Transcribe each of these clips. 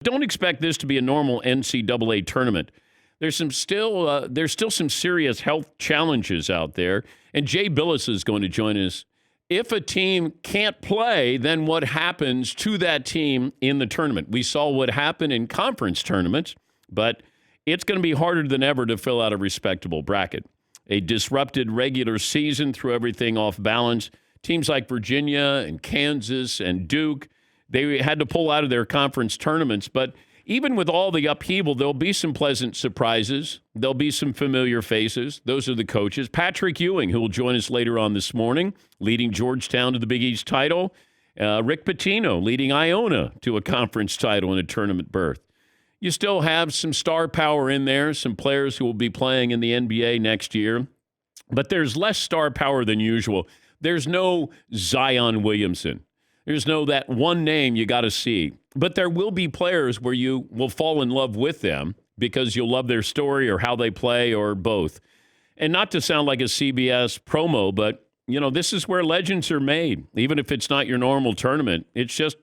Don't expect this to be a normal NCAA tournament. There's still some serious health challenges out there, and Jay Billis is going to join us. If a team can't play, then what happens to that team in the tournament? We saw what happened in conference tournaments, but it's going to be harder than ever to fill out a respectable bracket. A disrupted regular season threw everything off balance. Teams like Virginia and Kansas and Duke, they had to pull out of their conference tournaments. But even with all the upheaval, there'll be some pleasant surprises. There'll be some familiar faces. Those are the coaches. Patrick Ewing, who will join us later on this morning, leading Georgetown to the Big East title. Rick Pitino, leading Iona to a conference title and a tournament berth. You still have some star power in there, some players who will be playing in the NBA next year. But there's less star power than usual. There's no Zion Williamson. There's no that one name you got to see. But there will be players where you will fall in love with them because you'll love their story or how they play or both. And not to sound like a CBS promo, but, this is where legends are made. Even if it's not your normal tournament, it's just,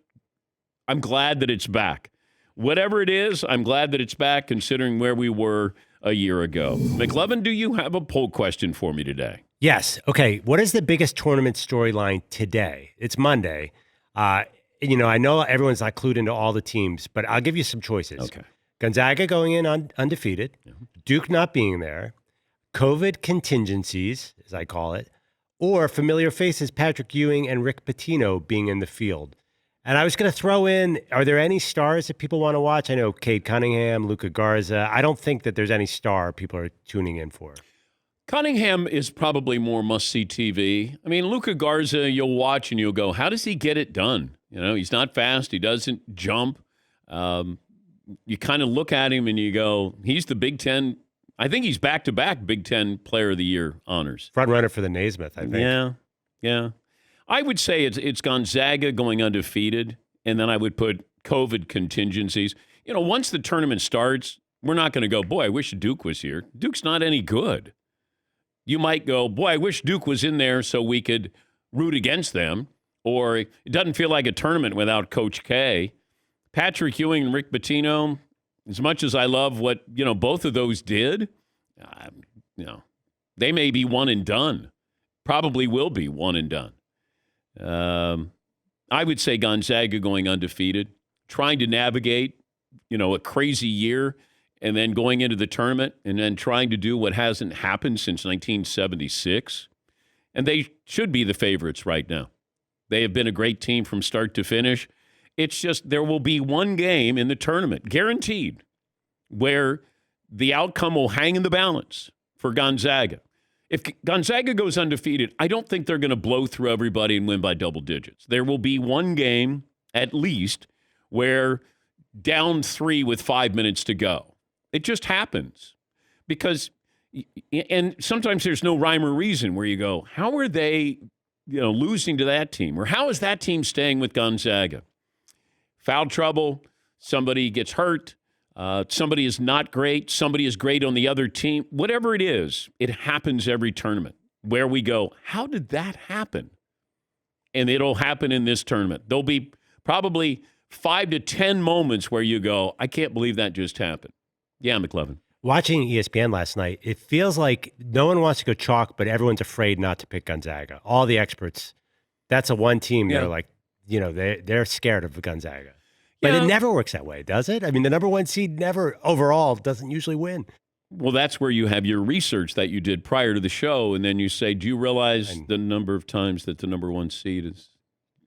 I'm glad that it's back. Whatever it is, I'm glad that it's back considering where we were a year ago. McLovin, do you have a poll question for me today? Yes. Okay. What is the biggest tournament storyline today? It's Monday. I know everyone's not clued into all the teams, but I'll give you some choices. Okay. Gonzaga going in undefeated, Duke not being there, COVID contingencies, as I call it, or familiar faces Patrick Ewing and Rick Pitino being in the field. And I was going to throw in, are there any stars that people want to watch? I know Cade Cunningham, Luka Garza. I don't think that there's any star people are tuning in for. Cunningham is probably more must-see TV. I mean, Luka Garza, you'll watch and you'll go, how does he get it done? He's not fast. He doesn't jump. You kind of look at him and you go, he's the Big Ten. I think he's back-to-back Big Ten Player of the Year honors. Front runner for the Naismith, I think. Yeah. I would say it's Gonzaga going undefeated, and then I would put COVID contingencies. Once the tournament starts, we're not going to go, boy, I wish Duke was here. Duke's not any good. You might go, boy, I wish Duke was in there so we could root against them. Or it doesn't feel like a tournament without Coach K. Patrick Ewing and Rick Pitino, as much as I love what, both of those did, they may be one and done. Probably will be one and done. I would say Gonzaga going undefeated, trying to navigate, a crazy year, and then going into the tournament and then trying to do what hasn't happened since 1976. And they should be the favorites right now. They have been a great team from start to finish. It's just there will be one game in the tournament, guaranteed, where the outcome will hang in the balance for Gonzaga. If Gonzaga goes undefeated, I don't think they're going to blow through everybody and win by double digits. There will be one game, at least, where down 3 with 5 minutes to go. It just happens. And sometimes there's no rhyme or reason where you go, how are they, losing to that team? Or how is that team staying with Gonzaga? Foul trouble, somebody gets hurt, somebody is not great, somebody is great on the other team. Whatever it is, it happens every tournament where we go, how did that happen? And it'll happen in this tournament. There'll be probably 5 to 10 moments where you go, I can't believe that just happened. Yeah, McLovin. Watching ESPN last night, it feels like no one wants to go chalk, but everyone's afraid not to pick Gonzaga. All the experts, that's a one team. Yeah. They're like, they're scared of Gonzaga. But it never works that way, does it? I mean, the number one seed never overall doesn't usually win. Well, that's where you have your research that you did prior to the show, and then you say, do you realize the number of times that the number one seed is?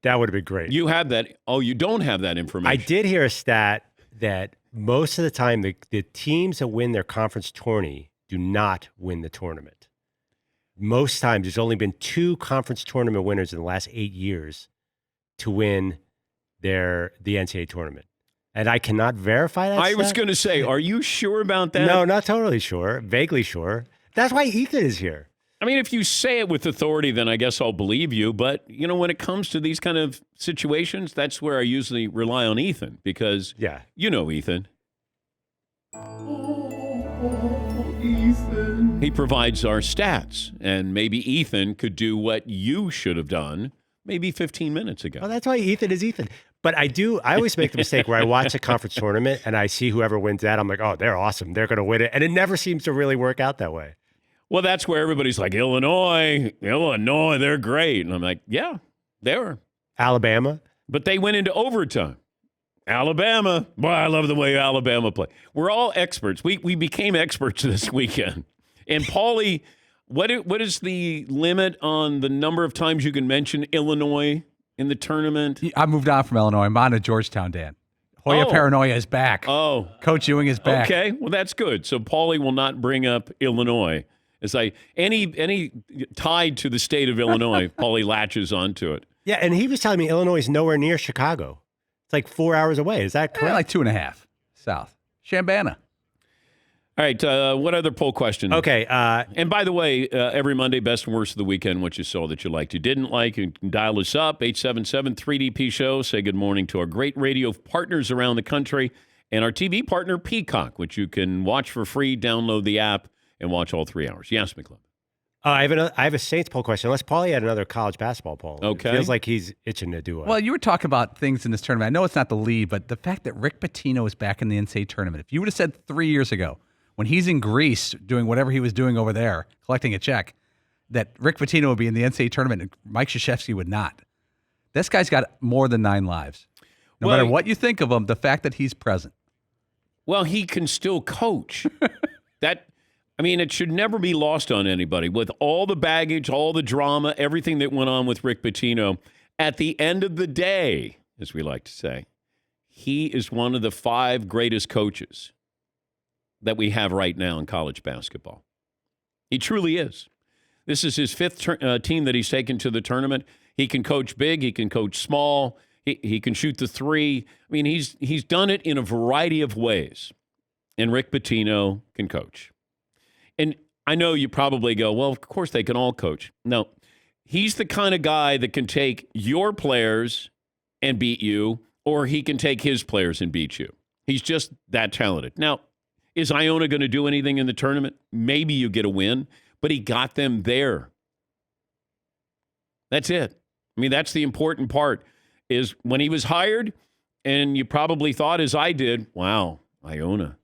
That would have been great. You have that. Oh, you don't have that information. I did hear a stat that most of the time the teams that win their conference tourney do not win the tournament. Most times, there's only been 2 conference tournament winners in the last 8 years to win the NCAA tournament. And I cannot verify that. I was going to say, are you sure about that? No, not totally sure. Vaguely sure. That's why Ethan is here. I mean, if you say it with authority, then I guess I'll believe you. But, when it comes to these kind of situations, that's where I usually rely on Ethan because, Ethan. Ethan. He provides our stats. And maybe Ethan could do what you should have done maybe 15 minutes ago. Oh, that's why Ethan is Ethan. But I always make the mistake where I watch a conference tournament and I see whoever wins that. I'm like, oh, they're awesome. They're going to win it. And it never seems to really work out that way. Well, that's where everybody's like, Illinois, they're great. And I'm like, yeah, they were. Alabama. But they went into overtime. Alabama. Boy, I love the way Alabama play. We're all experts. We became experts this weekend. And Paulie, what is the limit on the number of times you can mention Illinois in the tournament? I moved on from Illinois. I'm on to Georgetown, Dan. Hoya Paranoia is back. Oh. Coach Ewing is back. Okay, well, that's good. So Paulie will not bring up Illinois. It's like any tied to the state of Illinois, Paulie latches onto it. Yeah, and he was telling me Illinois is nowhere near Chicago. It's like 4 hours away. Is that correct? Like 2.5 south. Chambana. All right, what other poll question? Okay. And by the way, every Monday, best and worst of the weekend, what you saw that you liked, you didn't like, you can dial us up, 877-3DP Show. Say good morning to our great radio partners around the country and our TV partner, Peacock, which you can watch for free, download the app, and watch all 3 hours. Yes, McClellan. I have a Saints poll question. Unless Paulie had another college basketball poll. Okay. It feels like he's itching to do it. Well, you were talking about things in this tournament. I know it's not the lead, but the fact that Rick Pitino is back in the NCAA tournament. If you would have said 3 years ago, when he's in Greece doing whatever he was doing over there, collecting a check, that Rick Pitino would be in the NCAA tournament and Mike Krzyzewski would not. This guy's got more than 9 lives. No matter what you think of him, the fact that he's present. Well, he can still coach. It should never be lost on anybody. With all the baggage, all the drama, everything that went on with Rick Pitino, at the end of the day, as we like to say, he is one of the 5 greatest coaches that we have right now in college basketball. He truly is. This is his 5th team that he's taken to the tournament. He can coach big. He can coach small. He can shoot the 3. I mean, he's done it in a variety of ways. And Rick Pitino can coach. And I know you probably go, well, of course they can all coach. No, he's the kind of guy that can take your players and beat you, or he can take his players and beat you. He's just that talented. Now, is Iona going to do anything in the tournament? Maybe you get a win, but he got them there. That's it. I mean, that's the important part, is when he was hired, and you probably thought, as I did, wow, Iona.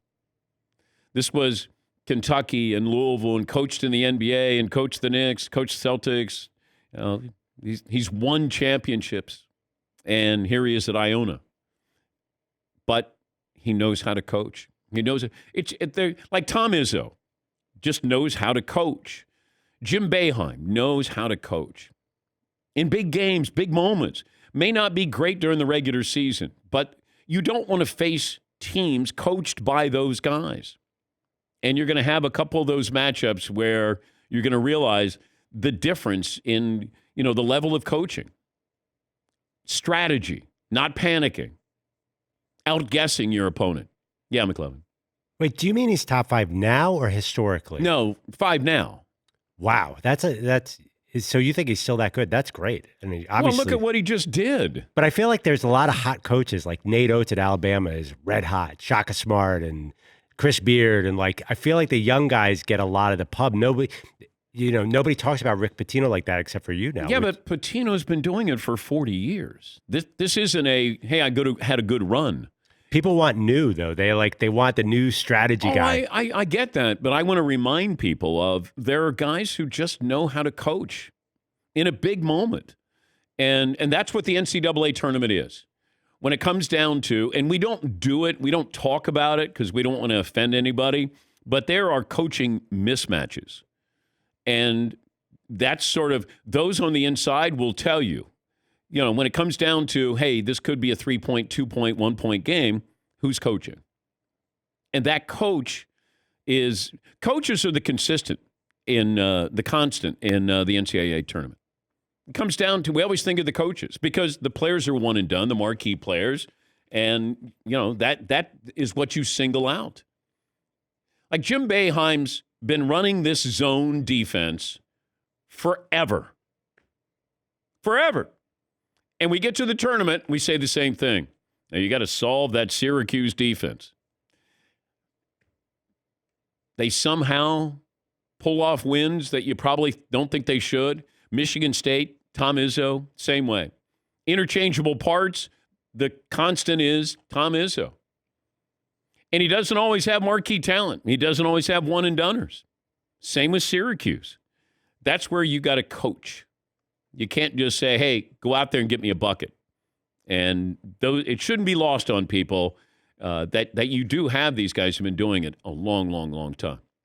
This was Kentucky and Louisville, and coached in the NBA and coached the Knicks, coached Celtics. He's won championships, and here he is at Iona. But he knows how to coach. He knows it. Like Tom Izzo just knows how to coach. Jim Boeheim knows how to coach. In big games, big moments. May not be great during the regular season, but you don't want to face teams coached by those guys. And you're going to have a couple of those matchups where you're going to realize the difference in, the level of coaching. Strategy, not panicking. Outguessing your opponent. Yeah, McClellan. Wait, do you mean he's top 5 now or historically? No, 5 now. Wow, so you think he's still that good? That's great. I mean, obviously. Well, look at what he just did. But I feel like there's a lot of hot coaches, like Nate Oates at Alabama is red hot. Shaka Smart and Chris Beard, and I feel like the young guys get a lot of the pub. Nobody talks about Rick Pitino like that except for you now. Yeah, but Pitino's been doing it for 40 years. This isn't had a good run. People want new, though. They want the new strategy guy. I get that, but I want to remind people of there are guys who just know how to coach in a big moment. And that's what the NCAA tournament is. When it comes down to, and we don't do it, we don't talk about it because we don't want to offend anybody, but there are coaching mismatches. And that's sort of, those on the inside will tell you, when it comes down to, hey, this could be a 3-point, 2-point, 1-point game, who's coaching? And that coaches are the constant in the constant in the NCAA tournament. It comes down to, we always think of the coaches because the players are one and done, the marquee players, and that is what you single out. Like Jim Boeheim's been running this zone defense forever. And we get to the tournament, we say the same thing. Now you got to solve that Syracuse defense. They somehow pull off wins that you probably don't think they should. Michigan State, Tom Izzo, same way. Interchangeable parts, the constant is Tom Izzo. And he doesn't always have marquee talent. He doesn't always have one-and-doners. Same with Syracuse. That's where you got to coach. You can't just say, hey, go out there and get me a bucket. And it shouldn't be lost on people that you do have these guys who've been doing it a long, long, long time.